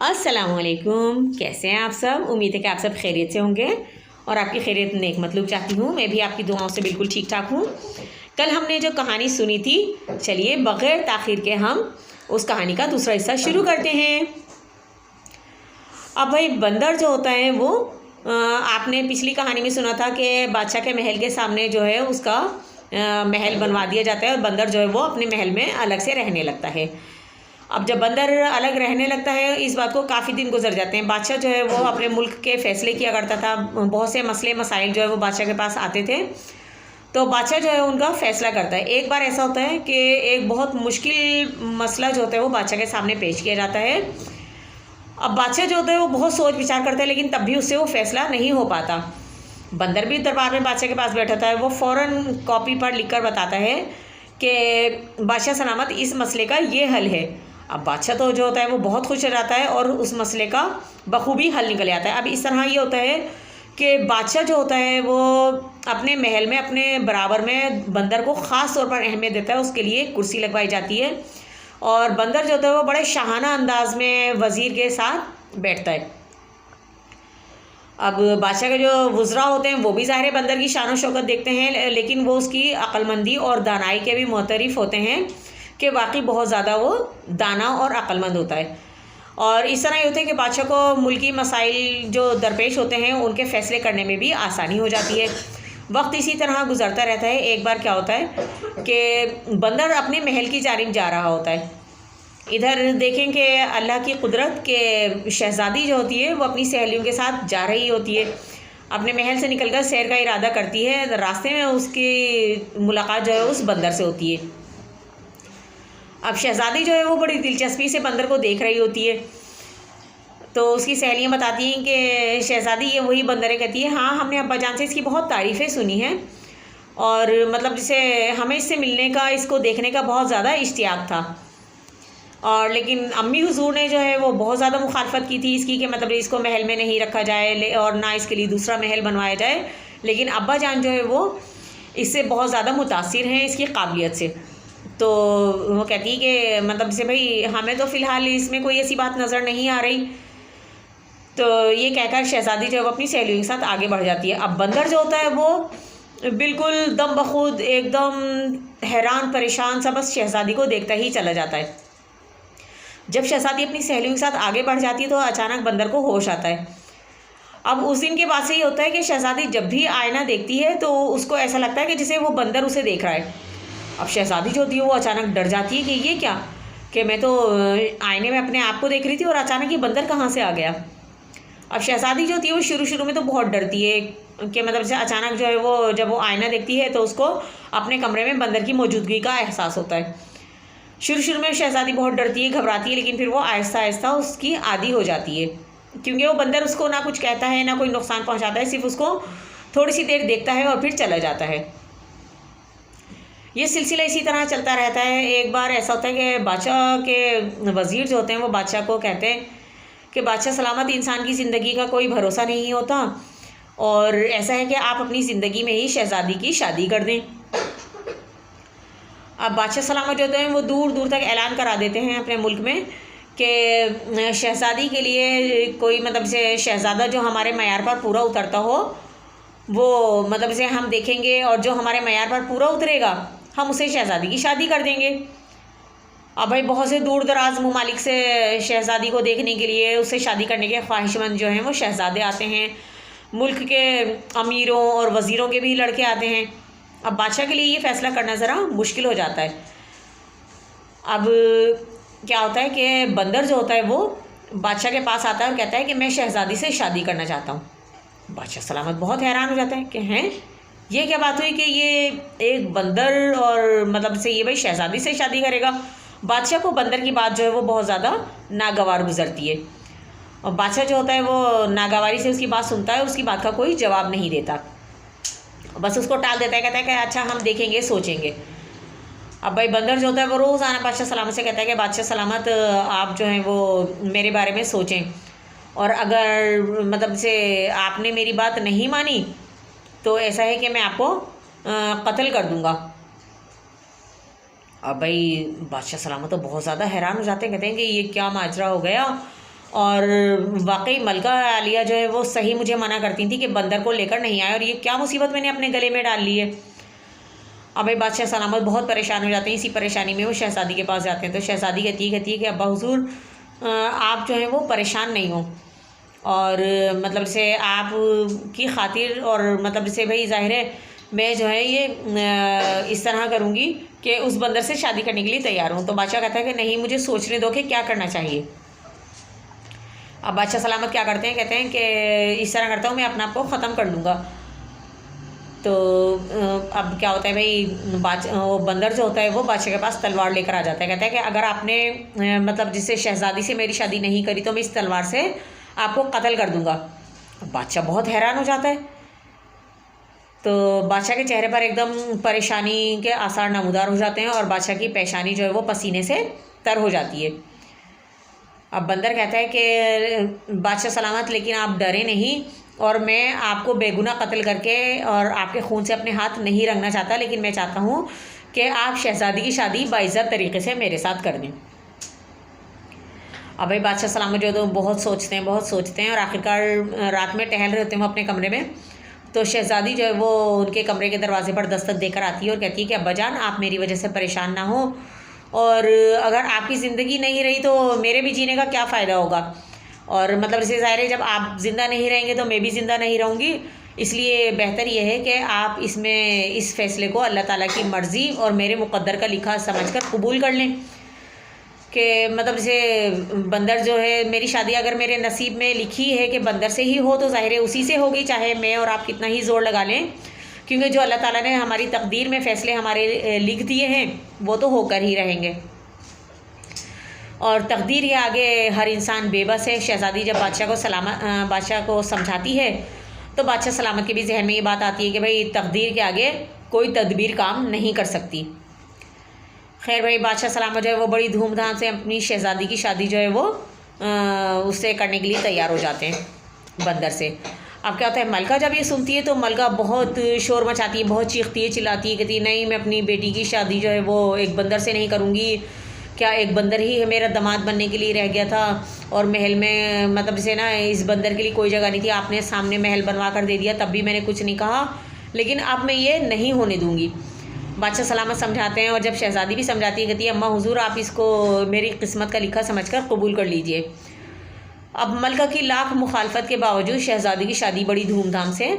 अस्सलामुअलैकुम। कैसे हैं आप सब? उम्मीद है कि आप सब खैरियत से होंगे और आपकी खैरियत नेक मतलूब चाहती हूँ। मैं भी आपकी दुआओं से बिल्कुल ठीक ठाक हूँ। कल हमने जो कहानी सुनी थी, चलिए बग़ैर ताख़ीर के हम उस कहानी का दूसरा हिस्सा शुरू करते हैं। अब भाई बंदर जो होता है वो आपने पिछली कहानी में सुना था कि बादशाह के महल के सामने जो है उसका महल बनवा दिया जाता है और बंदर जो है वो अपने महल में अलग से रहने लगता है। अब जब बंदर अलग रहने लगता है, इस बात को काफ़ी दिन गुजर जाते हैं। बादशाह जो है वो अपने मुल्क के फ़ैसले किया करता था। बहुत से मसले मसाइल जो है वो बादशाह के पास आते थे, तो बादशाह जो है उनका फ़ैसला करता है। एक बार ऐसा होता है कि एक बहुत मुश्किल मसला जो होता है वो बादशाह के सामने पेश किया जाता है। अब बादशाह जो होता है वो बहुत सोच विचार करता है, लेकिन तब भी उससे वो फ़ैसला नहीं हो पाता। बंदर भी दरबार में बादशाह के पास बैठा था। वो फ़ौरन कॉपी पर लिख कर बताता है कि बादशाह सलामत, इस मसले का ये हल है। अब बादशाह तो जो होता है वो बहुत खुश हो जाता है और उस मसले का बखूबी हल निकल आता है। अब इस तरह ये होता है कि बादशाह जो होता है वो अपने महल में अपने बराबर में बंदर को ख़ास तौर पर अहमियत देता है। उसके लिए कुर्सी लगवाई जाती है और बंदर जो होता है वो बड़े शाहाना अंदाज में वज़ीर के साथ बैठता है। अब बादशाह के जो वुज़रा होते हैं वो भी ज़ाहिर बंदर की शान और शौकत देखते हैं, लेकिन वो उसकी अक्लमंदी और दानाई के भी मुतरिफ़ होते हैं कि वाकई बहुत ज़्यादा वो दाना और अक्लमंद होता है। और इस तरह ये होता है कि बादशाह को मुल्की मसाइल जो दरपेश होते हैं उनके फ़ैसले करने में भी आसानी हो जाती है। वक्त इसी तरह गुजरता रहता है। एक बार क्या होता है कि बंदर अपने महल की जानिब जा रहा होता है। इधर देखें कि अल्लाह की कुदरत के शहज़ादी जो होती है वो अपनी सहेलियों के साथ जा रही होती है। अपने महल से निकलकर सैर का इरादा करती है। रास्ते में उसकी मुलाकात जो है उस बंदर से होती है। अब शहज़ादी जो है वो बड़ी दिलचस्पी से बंदर को देख रही होती है, तो उसकी सहेलियाँ बताती हैं कि शहज़ादी ये वही बंदर है। कहती है हाँ, हमने अब्बा जान से इसकी बहुत तारीफ़ें सुनी हैं और मतलब जैसे हमें इससे मिलने का, इसको देखने का बहुत ज़्यादा इश्तियाक था। और लेकिन अम्मी हुजूर ने जो है वो बहुत ज़्यादा मुखालफत की थी इसकी कि मतलब इसको महल में नहीं रखा जाए और ना इसके लिए दूसरा महल बनवाया जाए। लेकिन अब्बा जान जो है वो इससे बहुत ज़्यादा मुतासिर हैं, इसकी काबिलियत से। तो वो कहती है कि मतलब जैसे भाई हमें तो फ़िलहाल इसमें कोई ऐसी बात नज़र नहीं आ रही। तो ये कहकर शहज़ादी जो है वो अपनी सहेलियों के साथ आगे बढ़ जाती है। अब बंदर जो होता है वो बिल्कुल दम बखुद एकदम हैरान परेशान सा बस शहज़ादी को देखता ही चला जाता है। जब शहज़ादी अपनी सहेलियों के साथ आगे बढ़ जाती है तो अचानक बंदर को होश आता है। अब उस दिन के बाद से ये होता है कि शहज़ादी जब भी आईना देखती है तो उसको ऐसा लगता है कि जैसे वो बंदर उसे देख रहा है। अब शहज़ादी जो होती है वो अचानक डर जाती है कि ये क्या, कि मैं तो आईने में अपने आप को देख रही थी और अचानक ये बंदर कहाँ से आ गया। अब शहज़ादी जो होती है वो शुरू में तो बहुत डरती है कि मतलब जैसे अचानक जो है वो जब वो आईना देखती है तो उसको अपने कमरे में बंदर की मौजूदगी का एहसास होता है। शुरू में शहज़ादी बहुत डरती है, घबराती है, लेकिन फिर वो आहिस्ता आहिस्ता उसकी आदी हो जाती है, क्योंकि वो बंदर उसको ना कुछ कहता है ना कोई नुकसान पहुँचाता है, सिर्फ उसको थोड़ी सी देर देखता है और फिर चला जाता है। ये सिलसिला इसी तरह चलता रहता है। एक बार ऐसा होता है कि बादशाह के वज़ीर जो होते हैं वो बादशाह को कहते हैं कि बादशाह सलामत, इंसान की ज़िंदगी का कोई भरोसा नहीं होता और ऐसा है कि आप अपनी ज़िंदगी में ही शहज़ादी की शादी कर दें। अब बादशाह सलामत जो होते हैं वो दूर दूर तक ऐलान करा देते हैं अपने मुल्क में कि शहज़ादी के लिए कोई मतलब से शहज़ादा जो हमारे मयार पर पूरा उतरता हो वो मतलब से हम देखेंगे, और जो हमारे मयार पर पूरा उतरेगा हम उसे शहज़ादी की शादी कर देंगे। अब भाई बहुत से दूर दराज ममालिक से शहज़ादी को देखने के लिए, उससे शादी करने के ख्वाहिशमंद जो हैं वो शहज़ादे आते हैं। मुल्क के अमीरों और वज़ीरों के भी लड़के आते हैं। अब बादशाह के लिए ये फ़ैसला करना ज़रा मुश्किल हो जाता है। अब क्या होता है कि बंदर जो होता है वो बादशाह के पास आता है और कहता है कि मैं शहज़ादी से शादी करना चाहता हूँ। बादशाह सलामत बहुत हैरान हो जाता है कि हैं, ये क्या बात हुई कि ये एक बंदर और मतलब से ये भाई शहज़ादी से शादी करेगा। बादशाह को बंदर की बात जो है वो बहुत ज़्यादा नागवार गुजरती है और बादशाह जो होता है वो नागवारी से उसकी बात सुनता है, उसकी बात का कोई जवाब नहीं देता, बस उसको टाल देता है। कहता है कि अच्छा हम देखेंगे, सोचेंगे। अब भाई बंदर जो होता है वो रोज़ाना बादशाह सलामत से कहता है कि बादशाह सलामत, आप जो हैं वो मेरे बारे में सोचें और अगर मतलब से आपने मेरी बात नहीं मानी तो ऐसा है कि मैं आपको कत्ल कर दूंगा। अब भाई बादशाह सलामत तो बहुत ज़्यादा हैरान हो जाते हैं, कहते हैं कि ये क्या माजरा हो गया। और वाकई मलका आलिया जो है वो सही मुझे मना करती थी कि बंदर को लेकर नहीं आए, और ये क्या मुसीबत मैंने अपने गले में डाल ली है। अब भाई बादशाह सलामत बहुत परेशान हो जाते हैं। इसी परेशानी में वो शहज़ादी के पास जाते हैं। तो शहज़ादी कहती है कि अब्बा हुज़ूर, आप जो है वो परेशान नहीं हो, और मतलब से आप की खातिर, और मतलब से भाई ज़ाहिर है मैं जो है ये इस तरह करूँगी कि उस बंदर से शादी करने के लिए तैयार हूँ। तो बादशाह कहता है कि नहीं, मुझे सोचने दो कि क्या करना चाहिए। अब बादशाह सलामत क्या करते हैं, कहते हैं कि इस तरह करता हूँ, मैं अपने आप को ख़त्म कर लूँगा। तो अब क्या होता है भाई, वो बंदर जो होता है वो बादशाह के पास तलवार लेकर आ जाता है। कहता है कि अगर आपने मतलब जिससे शहज़ादी से मेरी शादी नहीं करी तो मैं इस तलवार से आपको कत्ल कर दूँगा। बादशाह बहुत हैरान हो जाता है। तो बादशाह के चेहरे पर एकदम परेशानी के आसार नमूदार हो जाते हैं, और बादशाह की पेशानी जो है वो पसीने से तर हो जाती है। अब बंदर कहता है कि बादशाह सलामत, लेकिन आप डरे नहीं, और मैं आपको बेगुनाह कत्ल करके और आपके खून से अपने हाथ नहीं रंगना चाहता, लेकिन मैं चाहता हूँ कि आप शहज़ादी की शादी बाइज़्ज़त तरीके से मेरे साथ कर दें। अब भाई बादशाह सलामत जो है तो बहुत सोचते हैं, और आखिरकार रात में टहल रहे होते हैं वो अपने कमरे में। तो शहज़ादी जो है वो उनके कमरे के दरवाजे पर दस्तक देकर आती है और कहती है कि अब्बाजान, आप मेरी वजह से परेशान ना हो, और अगर आपकी ज़िंदगी नहीं रही तो मेरे भी जीने का क्या फ़ायदा होगा, और मतलब इसे ज़ाहिर है जब आप ज़िंदा नहीं रहेंगे तो मैं भी ज़िंदा नहीं रहूँगी। इसलिए बेहतर यह है कि आप इस फ़ैसले को अल्लाह ताला की मर्ज़ी और मेरे मुक़द्दर का लिखा समझकर कबूल कर लें कि मतलब जैसे बंदर जो है, मेरी शादी अगर मेरे नसीब में लिखी है कि बंदर से ही हो तो ज़ाहिर है उसी से होगी, चाहे मैं और आप कितना ही ज़ोर लगा लें, क्योंकि जो अल्लाह ताला ने हमारी तकदीर में फ़ैसले हमारे लिख दिए हैं वो तो होकर ही रहेंगे, और तकदीर के आगे हर इंसान बेबस है। शहज़ादी जब बादशाह को समझाती है तो बादशाह सलामत के भी जहन में ये बात आती है कि भाई तकदीर के आगे कोई तदबीर काम नहीं कर सकती। खैर भाई बादशाह सलामत जो है वो बड़ी धूमधाम से अपनी शहज़ादी की शादी जो है वो उससे करने के लिए तैयार हो जाते हैं बंदर से। अब क्या होता है, मलका जब ये सुनती है तो मलका बहुत शोर मचाती है, बहुत चीखती है, चिल्लाती है, कहती है नहीं, मैं अपनी बेटी की शादी जो है वो एक बंदर से नहीं करूँगी। क्या एक बंदर ही है मेरा दामाद बनने के लिए रह गया था, और महल में मतलब जैसे ना इस बंदर के लिए कोई जगह नहीं थी, आपने सामने महल बनवा कर दे दिया, तब भी मैंने कुछ नहीं कहा, लेकिन अब मैं ये नहीं होने दूँगी। बादशाह सलामत समझाते हैं, और जब शहज़ादी भी समझाती है, कहती है अम्मा हुजूर, आप इसको मेरी किस्मत का लिखा समझकर कबूल कर लीजिए। अब मलका की लाख मुखालफत के बावजूद शहज़ादी की शादी बड़ी धूमधाम से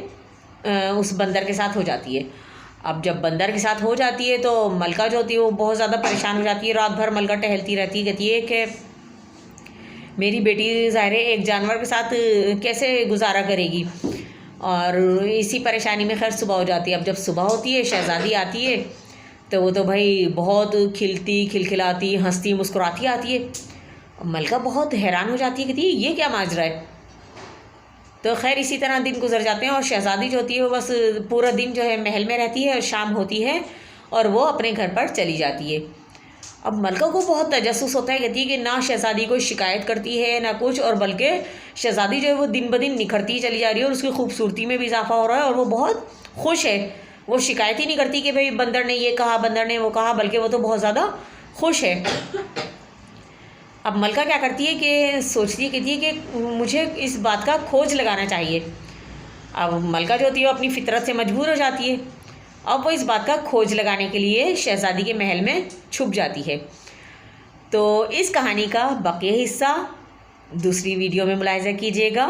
उस बंदर के साथ हो जाती है। अब जब बंदर के साथ हो जाती है तो मलका जो होती है वो बहुत ज़्यादा परेशान हो जाती है। रात भर मलका टहलती रहती है, कहती है कि मेरी बेटी ज़ाहिर है एक जानवर के साथ कैसे गुजारा करेगी, और इसी परेशानी में खैर सुबह हो जाती है। अब जब सुबह होती है, शहज़ादी आती है तो वो तो भाई बहुत खिलखिलाती, हंसती, मुस्कुराती आती है। मलका बहुत हैरान हो जाती है, कहती है ये क्या माजरा है। तो खैर इसी तरह दिन गुजर जाते हैं, और शहज़ादी जो होती है वो बस पूरा दिन जो है महल में रहती है, और शाम होती है और वो अपने घर पर चली जाती है। अब मलका को बहुत तजस्सुस होता है, कहती है कि ना शहज़ादी कोई शिकायत करती है ना कुछ, और बल्कि शहज़ादी जो है वो दिन ब दिन निखरती चली जा रही है, और उसकी खूबसूरती में भी इजाफा हो रहा है, और वो बहुत खुश है। वो शिकायत ही नहीं करती कि भाई बंदर ने ये कहा, बंदर ने वो कहा, बल्कि वो तो बहुत ज़्यादा खुश है। अब मलका क्या करती है कि सोचती है, कहती है कि मुझे इस बात का खोज लगाना चाहिए। अब मलका जो होती है वो अपनी फितरत से मजबूर हो जाती है। अब वो इस बात का खोज लगाने के लिए शहज़ादी के महल में छुप जाती है। तो इस कहानी का बाकी हिस्सा दूसरी वीडियो में मुलाहिज़ा कीजिएगा।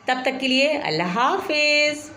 तब तक के लिए अल्लाह हाफ़िज़।